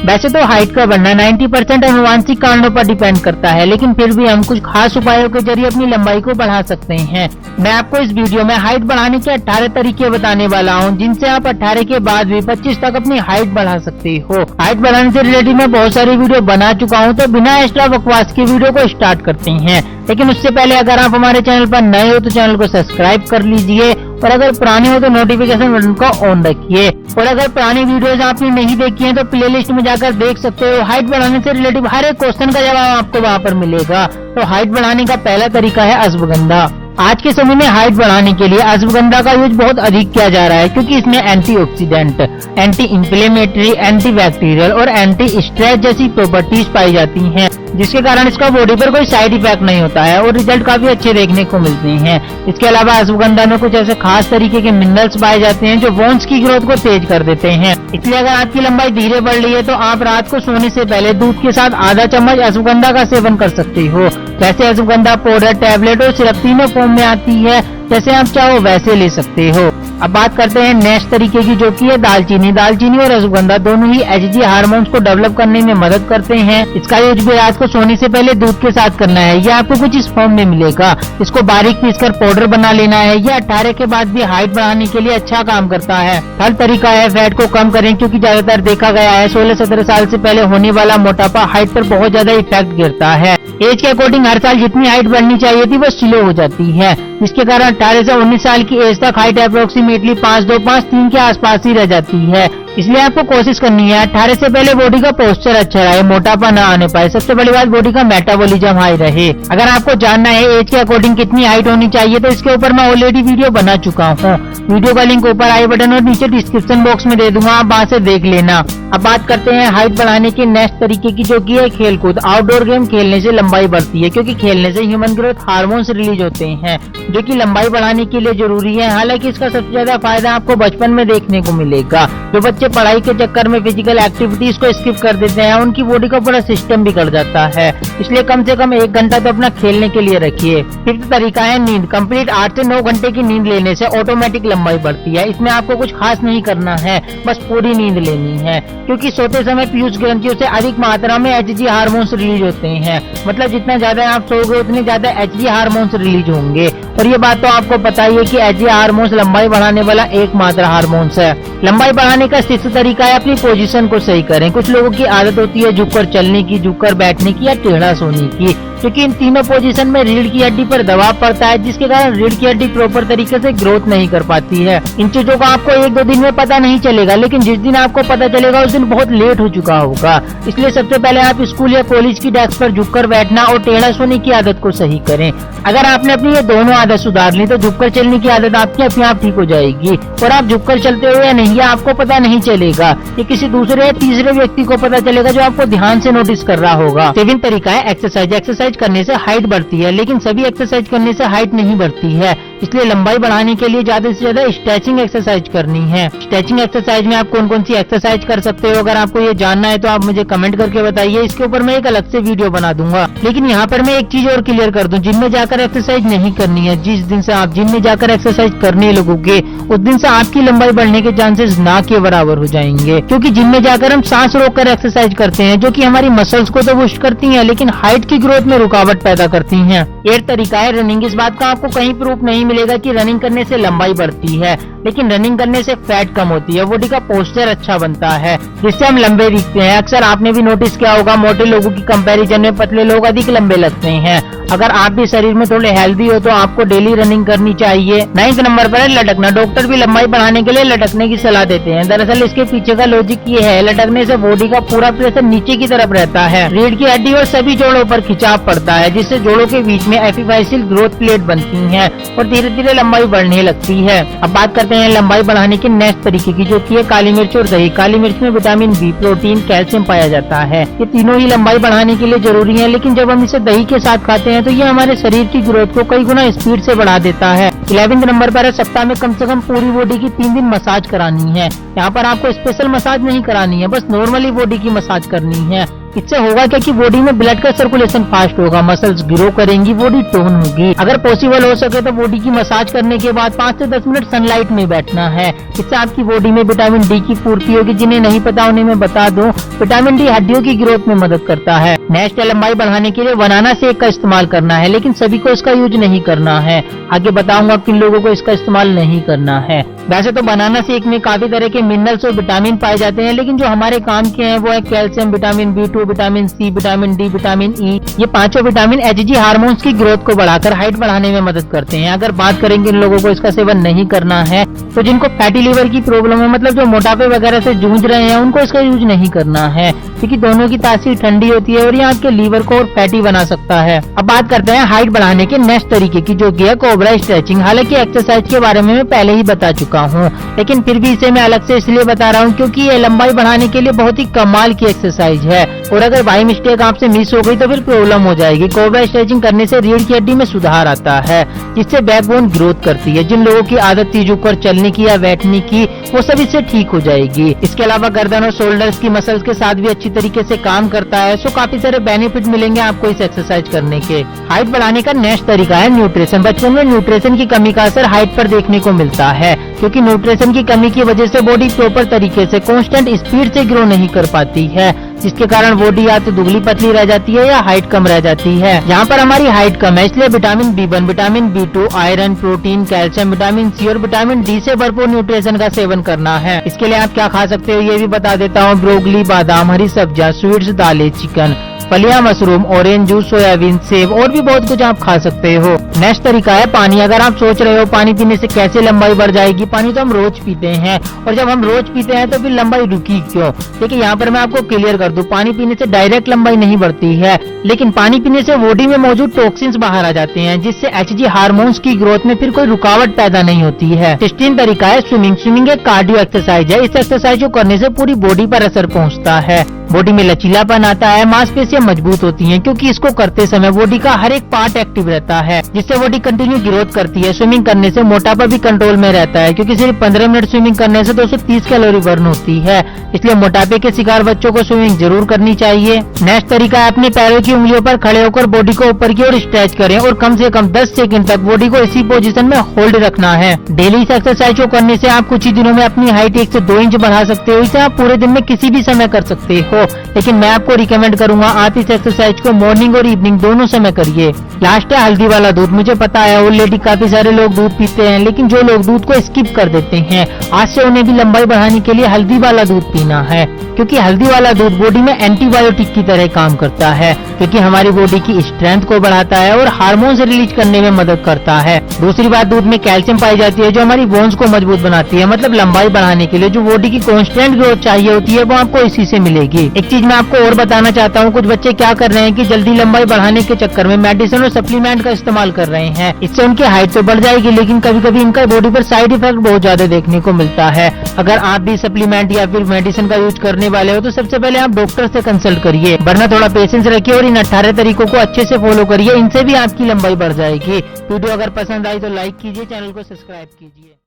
वैसे तो हाइट का बढ़ना 90% अनुवांशिक कारणों पर डिपेंड करता है, लेकिन फिर भी हम कुछ खास उपायों के जरिए अपनी लंबाई को बढ़ा सकते हैं। मैं आपको इस वीडियो में हाइट बढ़ाने के 18 तरीके बताने वाला हूं, जिनसे आप 18 के बाद भी 25 तक अपनी हाइट बढ़ा सकते हो। हाइट बढ़ाने से रिलेटेड मैं बहुत सारी वीडियो बना चुका हूं, तो बिना एक्स्ट्रा बकवास के वीडियो को स्टार्ट करते हैं। लेकिन उससे पहले अगर आप हमारे चैनल पर नए हो तो चैनल को सब्सक्राइब कर लीजिए, और अगर पुराने हो तो नोटिफिकेशन बटन को ऑन रखिए। और अगर पुरानी वीडियोस आपने नहीं देखी हैं तो प्लेलिस्ट में जाकर देख सकते हो। हाइट बढ़ाने से रिलेटेड हर एक क्वेश्चन का जवाब आपको वहाँ पर मिलेगा। तो हाइट बढ़ाने का पहला तरीका है अश्वगंधा। आज के समय में हाइट बढ़ाने के लिए अश्वगंधा का यूज बहुत अधिक किया जा रहा है, क्योंकि इसमें antioxidant, anti inflammatory, anti bacterial और एंटी स्ट्रेस जैसी प्रॉपर्टीज पाई जाती हैं, जिसके कारण इसका बॉडी पर कोई साइड इफेक्ट नहीं होता है और रिजल्ट काफी अच्छे देखने को मिलते हैं। इसके अलावा अश्वगंधा में कुछ ऐसे खास तरीके के मिनरल्स पाए जाते हैं जो बोन्स की ग्रोथ को तेज कर देते हैं। इसलिए अगर आपकी लंबाई धीरे बढ़ रही है तो आप रात को सोने से पहले दूध के साथ आधा चम्मच अश्वगंधा का सेवन कर सकते हो। वैसे अश्वगंधा पाउडर, टैबलेट और सिरप तीनों फॉर्म में आती है, जैसे आप चाहो वैसे ले सकते हो। अब बात करते हैं नेक्स्ट तरीके की, जो कि है दालचीनी। दालचीनी और अश्वगंधा दोनों ही एचजी हार्मोन्स को डेवलप करने में मदद करते हैं। इसका यूज भी रात को सोने से पहले दूध के साथ करना है। यह आपको कुछ इस फॉर्म में मिलेगा। इसको बारीक पीसकर पाउडर बना लेना है। यह 18 के बाद भी हाइट बढ़ाने के लिए अच्छा काम करता है। थर्ड तरीका है फैट को कम करें, क्योंकि ज्यादातर देखा गया है 16-17 साल से पहले होने वाला मोटापा हाइट पर बहुत ज्यादा इफेक्ट गिरता है। एज के अकॉर्डिंग हर साल जितनी हाइट बढ़नी चाहिए थी वो स्लो हो जाती है, जिसके कारण 18 से 19 साल की एज तक हाइट अप्रोक्सीमेटली 5'2", 5'3" के आसपास ही रह जाती है। इसलिए आपको कोशिश करनी है 18 से पहले बॉडी का पोस्चर अच्छा रहे, मोटापा न आने पाए। सबसे बड़ी बात, बॉडी का मेटाबॉलिज्म हाई रहे। अगर आपको जानना है एज के अकॉर्डिंग कितनी हाइट होनी चाहिए तो इसके ऊपर मैं ऑलरेडी वीडियो बना चुका हूँ। वीडियो का लिंक ऊपर आई बटन और नीचे डिस्क्रिप्शन बॉक्स में दे दूंगा, आप वहाँ से देख लेना। अब बात करते हैं हाइट बढ़ाने के नेक्स्ट तरीके की, जो की है खेलकूद। आउटडोर गेम खेलने से लंबाई बढ़ती है, क्योंकि खेलने से ह्यूमन ग्रोथ हार्मोन्स रिलीज होते हैं, जो कि लंबाई बढ़ाने के लिए जरूरी है। हालांकि इसका सबसे ज्यादा फायदा आपको बचपन में देखने को मिलेगा। जो बच्चे पढ़ाई के चक्कर में फिजिकल एक्टिविटीज को स्किप कर देते हैं, उनकी बॉडी का पूरा सिस्टम बिगड़ जाता है। इसलिए कम से कम 1 घंटा तो अपना खेलने के लिए रखिए। फिफ्थ तरीका है नींद। कंप्लीट 8 से 9 घंटे की नींद लेने से ऑटोमेटिक लंबाई बढ़ती है। इसमें आपको कुछ खास नहीं करना है, बस पूरी नींद लेनी है, क्योंकि सोते समय पीयूष ग्रंथियों से अधिक मात्रा में एचजी हार्मोन्स रिलीज होते हैं। मतलब जितना ज्यादा आप सोओगे उतने ज्यादा एचजी हार्मोन्स रिलीज होंगे। और ये बात तो आपको पता ही है कि एचजी हार्मोन्स लंबाई बढ़ाने वाला एकमात्र हार्मोन्स है। लंबाई बढ़ाने का 6th तरीका है अपनी पोजीशन को सही करें। कुछ लोगों की आदत होती है झुककर चलने की, झुककर बैठने की या टेढ़ा सोने की, क्योंकि इन तीनों पोजीशन में रीढ़ की हड्डी पर दबाव पड़ता है, जिसके कारण रीढ़ की हड्डी प्रॉपर तरीके से ग्रोथ नहीं कर पाती है। इन चीजों का आपको 1-2 दिन में पता नहीं चलेगा, लेकिन जिस दिन आपको पता चलेगा उस दिन बहुत लेट हो चुका होगा। इसलिए सबसे पहले आप स्कूल या कॉलेज की डेस्क पर झुककर बैठना और टेढ़ा सोने की आदत को सही करें। अगर आपने अपनी ये दोनों आदत सुधार ली तो झुककर चलने की आदत आपकी अपने आप ठीक हो जाएगी। और आप झुककर चलते हो या नहीं, या आपको पता नहीं चलेगा, ये किसी दूसरे या तीसरे व्यक्ति को पता चलेगा जो आपको ध्यान से नोटिस कर रहा होगा। 7th तरीका है एक्सरसाइज। एक्सरसाइज करने से हाइट बढ़ती है, लेकिन सभी एक्सरसाइज करने से हाइट नहीं बढ़ती है। इसलिए लंबाई बढ़ाने के लिए ज्यादा से ज्यादा स्ट्रेचिंग एक्सरसाइज करनी है। स्ट्रेचिंग एक्सरसाइज में आप कौन कौन सी एक्सरसाइज कर सकते हो, अगर आपको ये जानना है तो आप मुझे कमेंट करके बताइए। इसके ऊपर मैं एक अलग से वीडियो बना दूंगा। लेकिन यहाँ पर मैं एक चीज और क्लियर कर दूं, जिम में जाकर एक्सरसाइज नहीं करनी है। जिस दिन से आप जिम में जाकर एक्सरसाइज करने लगोगे उस दिन से आपकी लंबाई बढ़ने के चांसेस ना के बराबर हो जाएंगे, क्योंकि जिम में जाकर हम सांस रोककर एक्सरसाइज करते हैं, जो कि हमारी मसल्स को तो बूस्ट करती हैं, लेकिन हाइट की ग्रोथ में रुकावट पैदा करती हैं। 8th तरीका है रनिंग। इस बात का आपको कहीं प्रूफ नहीं मिलेगा कि रनिंग करने से लंबाई बढ़ती है, लेकिन रनिंग करने से फैट कम होती है, बॉडी का पोस्चर अच्छा बनता है, जिससे हम लंबे दिखते हैं। अक्सर आपने भी नोटिस किया होगा, मोटे लोगों की कंपैरिजन में पतले लोग अधिक लंबे लगते हैं। अगर आप भी शरीर में थोड़े हेल्दी हो तो आपको डेली रनिंग करनी चाहिए। 9th नंबर पर है लटकना। डॉक्टर भी लंबाई बढ़ाने के लिए लटकने की सलाह देते हैं। दरअसल इसके पीछे का लॉजिक ये है, लटकने से बॉडी का पूरा प्रेशर नीचे की तरफ रहता है, रीढ़ की हड्डी और सभी जोड़ों पर खिंचाव पड़ता है, जिससे जोड़ों के बीच में एपिफाइसिल ग्रोथ प्लेट बनती है और धीरे धीरे लंबाई बढ़ने लगती है। अब बात करते हैं लंबाई बढ़ाने के नेक्स्ट तरीके की, जो की है काली मिर्च और दही। काली मिर्च में विटामिन बी, प्रोटीन, कैल्शियम पाया जाता है। ये तीनों ही लंबाई बढ़ाने के लिए जरूरी है, लेकिन जब हम इसे दही के साथ खाते हैं तो ये हमारे शरीर की ग्रोथ को कई गुना स्पीड से बढ़ा देता है। 11th नंबर पर है सप्ताह में कम से कम पूरी बॉडी की 3 दिन मसाज करानी है। यहाँ पर आपको स्पेशल मसाज नहीं करानी है, बस नॉर्मली बॉडी की मसाज करनी है। इससे होगा क्या कि बॉडी में ब्लड का सर्कुलेशन फास्ट होगा, मसल्स ग्रो करेंगी, बॉडी टोन होगी। अगर पॉसिबल हो सके तो बॉडी की मसाज करने के बाद 5 से 10 मिनट सनलाइट में बैठना है। इससे आपकी बॉडी में विटामिन डी की पूर्ति होगी। जिन्हें नहीं पता उन्हें मैं बता दूं, विटामिन डी हड्डियों की ग्रोथ में मदद करता है। नेक्स्ट लंबाई बढ़ाने के लिए बनाना शेक का इस्तेमाल करना है, लेकिन सभी को इसका यूज नहीं करना है। आगे बताऊंगा किन लोगों को इसका इस्तेमाल नहीं करना है। वैसे तो बनाना शेक में काफी तरह के मिनरल्स और विटामिन पाए जाते हैं, लेकिन जो हमारे काम के हैं वो है calcium, vitamin B2, vitamin C, vitamin D, vitamin E। ये पांचों विटामिन HG हार्मोन्स की ग्रोथ को बढ़ाकर हाइट बढ़ाने में मदद करते हैं। अगर बात करेंगे इन लोगों को इसका सेवन नहीं करना है, तो जिनको फैटी लिवर की प्रॉब्लम है, मतलब जो मोटापे वगैरह से जूझ रहे हैं, उनको इसका यूज नहीं करना है, क्योंकि दोनों की तासीर ठंडी होती है और ये आपके लीवर को और फैटी बना सकता है। अब बात करते हैं हाइट बढ़ाने के नेक्स्ट तरीके की, जो कि है कोबरा स्ट्रेचिंग। हालांकि एक्सरसाइज के बारे में मैं पहले ही बता चुका हूँ, लेकिन फिर भी इसे मैं अलग से इसलिए बता रहा हूँ क्योंकि ये लंबाई बढ़ाने के लिए बहुत ही कमाल की एक्सरसाइज है, और अगर बाई मिस्टेक आपसे मिस हो गई तो फिर प्रॉब्लम हो जाएगी। कोबरा स्ट्रेचिंग करने से रीढ़ की हड्डी में सुधार आता है, जिससे बैकबोन ग्रोथ करती है। जिन लोगों की आदत थी झुककर चलने की या बैठने की, वो सब इससे ठीक हो जाएगी। इसके अलावा गर्दन और शोल्डर्स की मसल्स के साथ भी अच्छी तरीके से काम करता है। सो काफी सारे बेनिफिट मिलेंगे आपको इस एक्सरसाइज करने के। हाइट बढ़ाने का नेक्स्ट तरीका है न्यूट्रिशन। बचपन में न्यूट्रिशन की कमी का असर हाइट पर देखने को मिलता है, क्योंकि न्यूट्रिशन की कमी की वजह से बॉडी प्रॉपर तरीके से कांस्टेंट स्पीड से ग्रो नहीं कर पाती है, जिसके कारण बॉडी या तो दुबली पतली रह जाती है या हाइट कम रह जाती है। यहाँ पर हमारी हाइट कम है, इसलिए vitamin B1, vitamin B2, iron, protein, calcium, vitamin C और विटामिन D से भरपूर न्यूट्रिशन का सेवन करना है। इसके लिए आप क्या खा सकते हो ये भी बता देता हूँ। ब्रोकली, बादाम, हरी सब्जियाँ, स्वीट्स, दालें, चिकन, फलियां, मशरूम, ऑरेंज जूस, सोयाबीन, सेब और भी बहुत कुछ आप खा सकते हो। नेक्स्ट तरीका है पानी। अगर आप सोच रहे हो पानी पीने से कैसे लंबाई बढ़ जाएगी, पानी तो हम रोज पीते हैं, और जब हम रोज पीते हैं तो फिर लंबाई रुकी क्यों? देखिए यहाँ पर मैं आपको क्लियर कर दूं, पानी पीने से डायरेक्ट लंबाई नहीं बढ़ती है, लेकिन पानी पीने से बॉडी में मौजूद टॉक्सिन्स बाहर आ जाते हैं, जिससे HG हार्मोन्स की ग्रोथ में फिर कोई रुकावट पैदा नहीं होती है। 16 तरीका है स्विमिंग। स्विमिंग एक कार्डियो एक्सरसाइज है। इस एक्सरसाइज को करने से पूरी बॉडी पर असर पहुँचता है, बॉडी में लचीलापन आता है, मांसपेशियां मजबूत होती हैं, क्योंकि इसको करते समय बॉडी का हर एक पार्ट एक्टिव रहता है, जिससे बॉडी कंटिन्यू ग्रोथ करती है। स्विमिंग करने से मोटापा भी कंट्रोल में रहता है, क्योंकि सिर्फ 15 मिनट स्विमिंग करने से 230 कैलोरी बर्न होती है। इसलिए मोटापे के शिकार बच्चों को स्विमिंग जरूर करनी चाहिए। नेक्स्ट तरीका है अपने पैरों की उंगलियों पर खड़े होकर बॉडी को ऊपर की ओर स्ट्रेच करें और कम से कम 10 सेकंड तक बॉडी को इसी पोजीशन में होल्ड रखना है। डेली इस एक्सरसाइज को करने से आप कुछ ही दिनों में अपनी हाइट 1 से 2 इंच बढ़ा सकते हो। इसे आप पूरे दिन में किसी भी समय कर सकते हो, लेकिन मैं आपको रिकमेंड करूंगा आप इस एक्सरसाइज को मॉर्निंग और इवनिंग दोनों समय करिए। लास्ट है हल्दी वाला दूध। मुझे पता है ऑलरेडी काफी सारे लोग दूध पीते हैं, लेकिन जो लोग दूध को स्किप कर देते हैं, आज से उन्हें भी लंबाई बढ़ाने के लिए हल्दी वाला दूध पीना है, क्योंकि हल्दी वाला दूध बॉडी में एंटीबायोटिक की तरह काम करता है, क्योंकि हमारी बॉडी की स्ट्रेंथ को बढ़ाता है और हार्मोन्स रिलीज करने में मदद करता है। दूसरी बात, दूध में कैल्शियम पाई जाती है, जो हमारी बोन्स को मजबूत बनाती है। मतलब लंबाई बढ़ाने के लिए जो बॉडी की कॉन्स्टेंट ग्रोथ चाहिए होती है, वो आपको इसी से मिलेगी। एक चीज मैं आपको और बताना चाहता हूँ, कुछ बच्चे क्या कर रहे हैं कि जल्दी लंबाई बढ़ाने के चक्कर में मेडिसिन और सप्लीमेंट का इस्तेमाल कर रहे हैं। इससे उनकी हाइट तो बढ़ जाएगी, लेकिन कभी कभी इनका बॉडी पर साइड इफेक्ट बहुत ज्यादा देखने को मिलता है। अगर आप भी सप्लीमेंट या फिर मेडिसिन का यूज करने वाले हो, तो सबसे पहले आप डॉक्टर से कंसल्ट करिए, वरना थोड़ा पेशेंस रखिए और इन 18 तरीकों को अच्छे से फॉलो करिए। इनसे भी आपकी लंबाई बढ़ जाएगी। वीडियो अगर पसंद आई तो लाइक कीजिए, चैनल को सब्सक्राइब कीजिए।